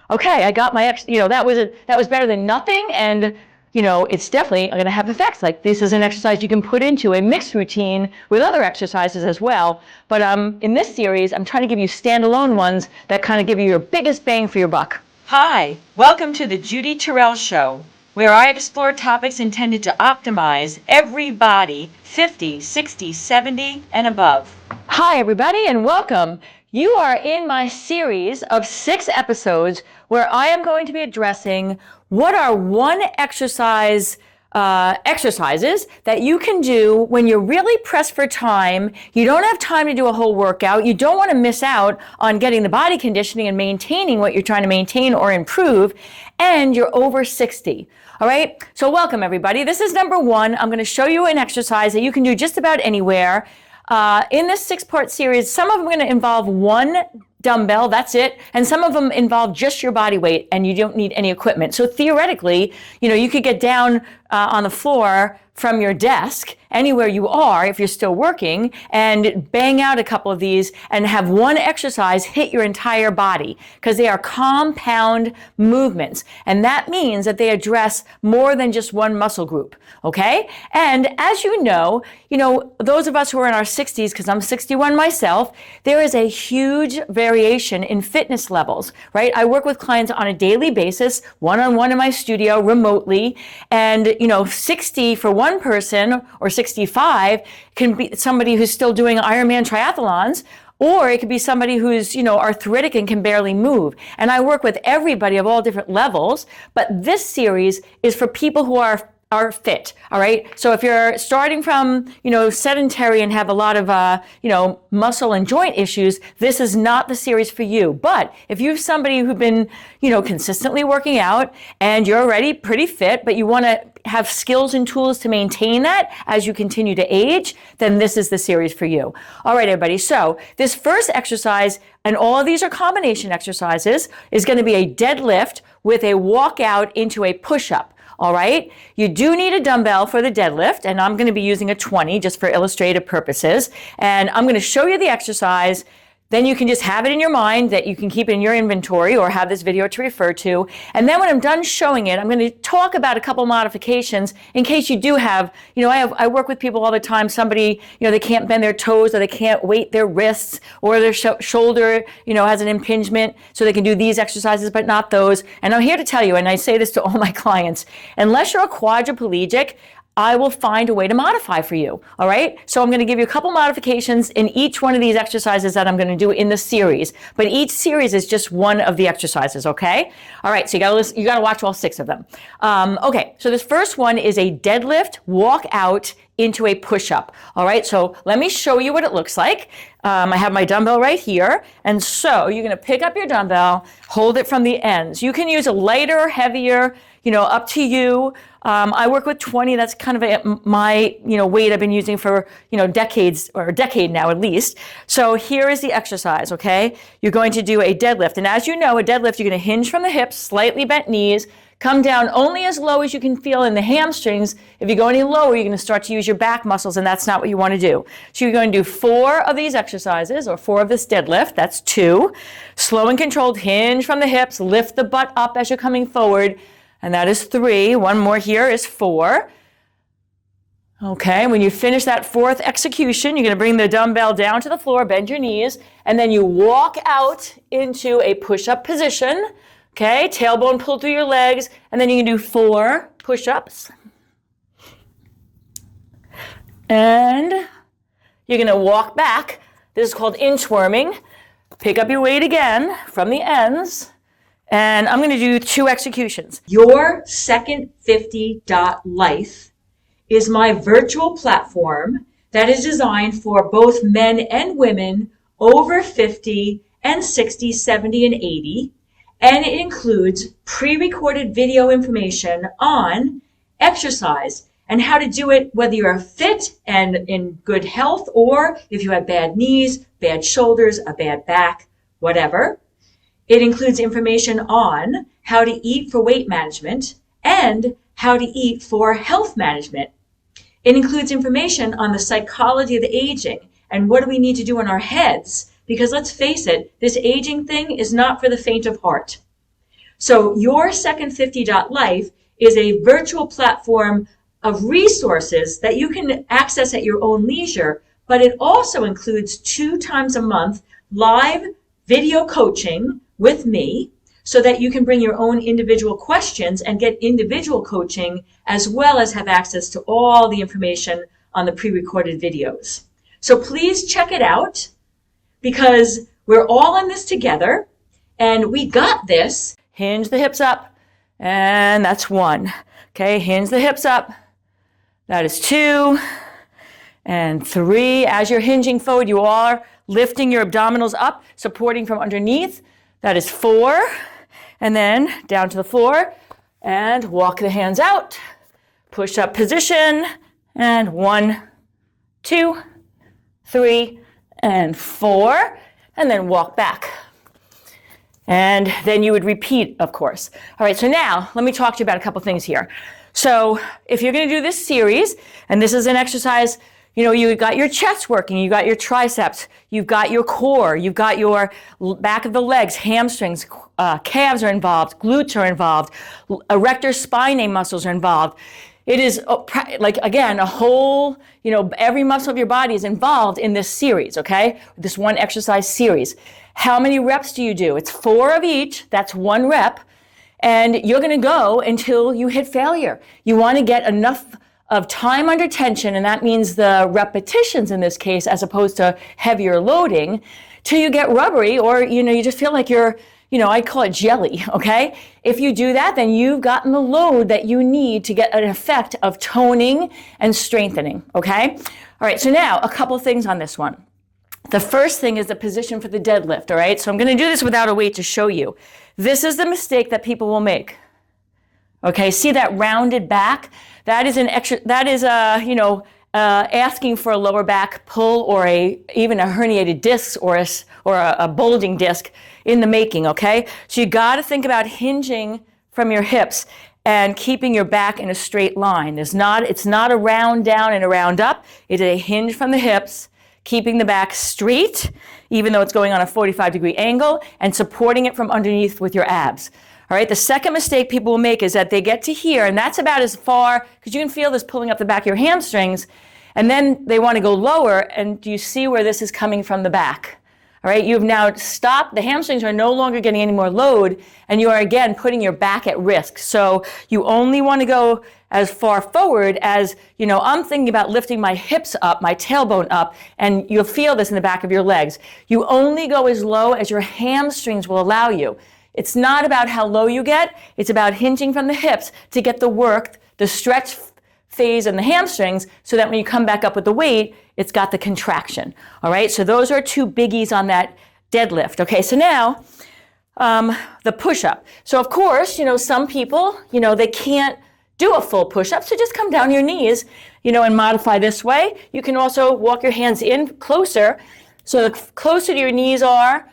okay, I got my, that was better than nothing. And, it's definitely going to have effects. Like this is an exercise you can put into a mixed routine with other exercises as well. But in this series, I'm trying to give you standalone ones that kind of give you your biggest bang for your buck. Hi, welcome to the Judy Terrell Show, where I explore topics intended to optimize every body 50, 60, 70, and above. Hi, everybody, and welcome. You are in my series of 6 episodes where I am going to be addressing what are exercises that you can do when you're really pressed for time. You don't have time to do a whole workout. You don't want to miss out on getting the body conditioning and maintaining what you're trying to maintain or improve, and you're over 60. All right, so welcome everybody. This is number 1. I'm going to show you an exercise that you can do just about anywhere. In this 6-part series, some of them are going to involve one dumbbell, that's it, and some of them involve just your body weight and you don't need any equipment. So theoretically, you could get down on the floor from your desk, anywhere you are, if you're still working, and bang out a couple of these and have one exercise hit your entire body, because they are compound movements. And that means that they address more than just one muscle group, okay? And as you know, those of us who are in our 60s, because I'm 61 myself, there is a huge variation in fitness levels, right? I work with clients on a daily basis, one-on-one in my studio, remotely, and 60 for one person or 65 can be somebody who's still doing Ironman triathlons, or it could be somebody who's, arthritic and can barely move. And I work with everybody of all different levels, but this series is for people who are fit, all right? So if you're starting from, sedentary and have a lot of, muscle and joint issues, this is not the series for you. But if you're somebody who's been, consistently working out and you're already pretty fit, but you want to have skills and tools to maintain that as you continue to age, then this is the series for you. All right, everybody. So this first exercise, and all of these are combination exercises, is going to be a deadlift with a walkout into a push-up. All right, you do need a dumbbell for the deadlift, and I'm going to be using a 20 just for illustrative purposes. And I'm going to show you the exercise. Then you can just have it in your mind that you can keep in your inventory or have this video to refer to. And then when I'm done showing it, I'm going to talk about a couple modifications in case you do have, I work with people all the time. Somebody, they can't bend their toes, or they can't weight their wrists, or their shoulder, has an impingement, so they can do these exercises, but not those. And I'm here to tell you, and I say this to all my clients, unless you're a quadriplegic, I will find a way to modify for you, all right? So I'm going to give you a couple modifications in each one of these exercises that I'm going to do in the series, but each series is just one of the exercises, okay? All right, so you got to watch all 6 of them. Okay, so this first one is a deadlift walk out into a push-up, all right? So let me show you what it looks like. I have my dumbbell right here, and so you're going to pick up your dumbbell, hold it from the ends. You can use a lighter or heavier, up to you. I work with 20. That's kind of my, weight I've been using for, decades, or a decade now at least. So here is the exercise, okay? You're going to do a deadlift. And as you know, a deadlift, you're going to hinge from the hips, slightly bent knees, come down only as low as you can feel in the hamstrings. If you go any lower, you're going to start to use your back muscles, and that's not what you want to do. So you're going to do 4 of these exercises, or 4 of this deadlift. That's 2. Slow and controlled, hinge from the hips, lift the butt up as you're coming forward. And that is 3. One more here is 4. Okay, when you finish that 4th execution, you're going to bring the dumbbell down to the floor, bend your knees, and then you walk out into a push-up position. Okay, tailbone pulled through your legs, and then you can do 4 push-ups. And you're going to walk back. This is called inchworming. Pick up your weight again from the ends. And I'm going to do 2 executions. Your Second 50.life is my virtual platform that is designed for both men and women over 50 and 60, 70, and 80. And it includes pre-recorded video information on exercise and how to do it, whether you're fit and in good health, or if you have bad knees, bad shoulders, a bad back, whatever. It includes information on how to eat for weight management and how to eat for health management. It includes information on the psychology of the aging and what do we need to do in our heads, because let's face it, this aging thing is not for the faint of heart. So your Second 50.life is a virtual platform of resources that you can access at your own leisure, but it also includes 2 times a month live video coaching with me so that you can bring your own individual questions and get individual coaching as well as have access to all the information on the pre-recorded videos. So please check it out because we're all in this together and we got this. Hinge the hips up, and that's 1. Okay, hinge the hips up. That is 2 and 3. As you're hinging forward, you are lifting your abdominals up, supporting from underneath. That is 4. And then down to the floor and walk the hands out. Push up position. And 1, 2, 3, and 4. And then walk back. And then you would repeat, of course. All right, so now let me talk to you about a couple things here. So if you're going to do this series, and this is an exercise, you know, you got your chest working, you got your triceps, you've got your core, you've got your back of the legs, hamstrings, calves are involved, glutes are involved, erector spinae muscles are involved. It is like, again, a whole, you know, every muscle of your body is involved in this series, okay? This one exercise series. How many reps do you do? It's 4 of each. That's 1 rep. And you're going to go until you hit failure. You want to get enough of time under tension, and that means the repetitions in this case, as opposed to heavier loading, till you get rubbery or, you know, you just feel like you're, you know, I call it jelly, okay? If you do that, then you've gotten the load that you need to get an effect of toning and strengthening, okay? All right, so now a couple things on this one. The first thing is the position for the deadlift, all right? So I'm going to do this without a weight to show you. This is the mistake that people will make. Okay, see that rounded back? That is an extra. That is asking for a lower back pull or even a herniated disc or a bulging disc in the making. Okay, so you got to think about hinging from your hips and keeping your back in a straight line. It's not a round down and a round up. It's a hinge from the hips, keeping the back straight, even though it's going on a 45-degree angle, and supporting it from underneath with your abs. All right, the second mistake people will make is that they get to here, and that's about as far, because you can feel this pulling up the back of your hamstrings, and then they want to go lower, and do you see where this is coming from the back? All right, you've now stopped, the hamstrings are no longer getting any more load, and you are again putting your back at risk. So you only want to go as far forward as, you know, I'm thinking about lifting my hips up, my tailbone up, and you'll feel this in the back of your legs. You only go as low as your hamstrings will allow you. It's not about how low you get, it's about hinging from the hips to get the work, the stretch phase in the hamstrings, so that when you come back up with the weight, it's got the contraction. All right, so those are 2 biggies on that deadlift. Okay, so now the push-up. So of course, you know, some people, you know, they can't do a full push-up, so just come down your knees, you know, and modify this way. You can also walk your hands in closer. So the closer to your knees are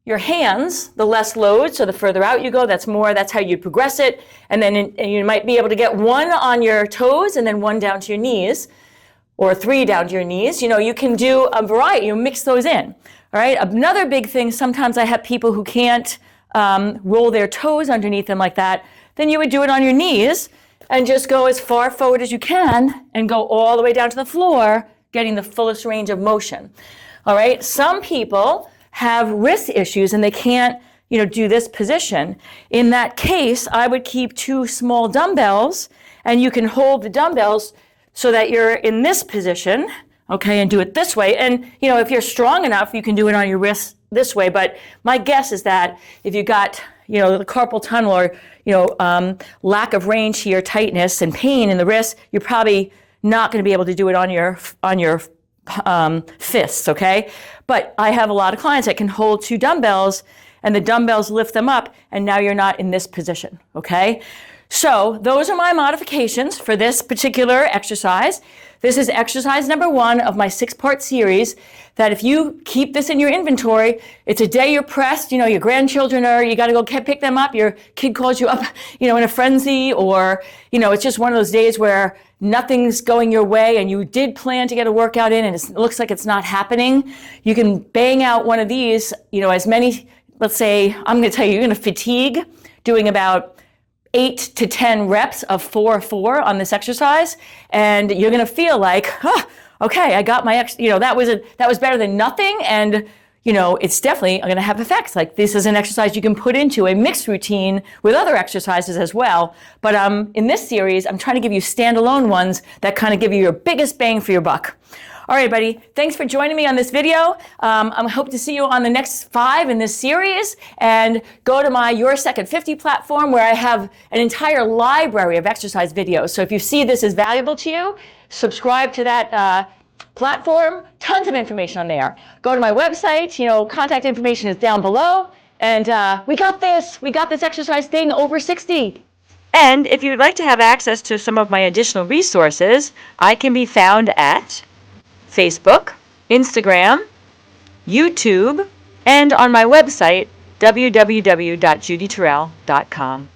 your hands, the less load. So the further out you go, that's how you progress it. And then you might be able to get 1 on your toes and then 1 down to your knees, or 3 down to your knees. You know, you can do a variety, you mix those in. All right, another big thing, sometimes I have people who can't roll their toes underneath them like that. Then you would do it on your knees and just go as far forward as you can and go all the way down to the floor, getting the fullest range of motion. All right, some people have wrist issues and they can't, you know, do this position. In that case, I would keep 2 small dumbbells, and you can hold the dumbbells so that you're in this position, okay, and do it this way. And, you know, if you're strong enough, you can do it on your wrist this way. But my guess is that if you got, you know, the carpal tunnel or, you know, lack of range here, tightness and pain in the wrist, you're probably not going to be able to do it on your fists, okay? But I have a lot of clients that can hold 2 dumbbells and the dumbbells lift them up, and now you're not in this position, okay? So those are my modifications for this particular exercise. This is exercise number 1 of my 6-part series, that if you keep this in your inventory, it's a day you're pressed, you know, your grandchildren you got to go pick them up, your kid calls you up, you know, in a frenzy, or, you know, it's just one of those days where nothing's going your way and you did plan to get a workout in and it looks like it's not happening. You can bang out one of these, you know, as many, let's say, I'm going to tell you, you're going to fatigue doing about 8 to 10 reps of 4-4 on this exercise, and you're going to feel like, okay, I got my that was better than nothing, and it's definitely going to have effects. Like, this is an exercise you can put into a mixed routine with other exercises as well. But in this series, I'm trying to give you standalone ones that kind of give you your biggest bang for your buck. All right, buddy, thanks for joining me on this video. I hope to see you on the next 5 in this series. And go to my Your Second 50 platform, where I have an entire library of exercise videos. So if you see this is valuable to you, subscribe to that platform. Tons of information on there. Go to my website. Contact information is down below. And we got this exercise thing over 60. And if you'd like to have access to some of my additional resources, I can be found at Facebook, Instagram, YouTube, and on my website, www.judyterrell.com.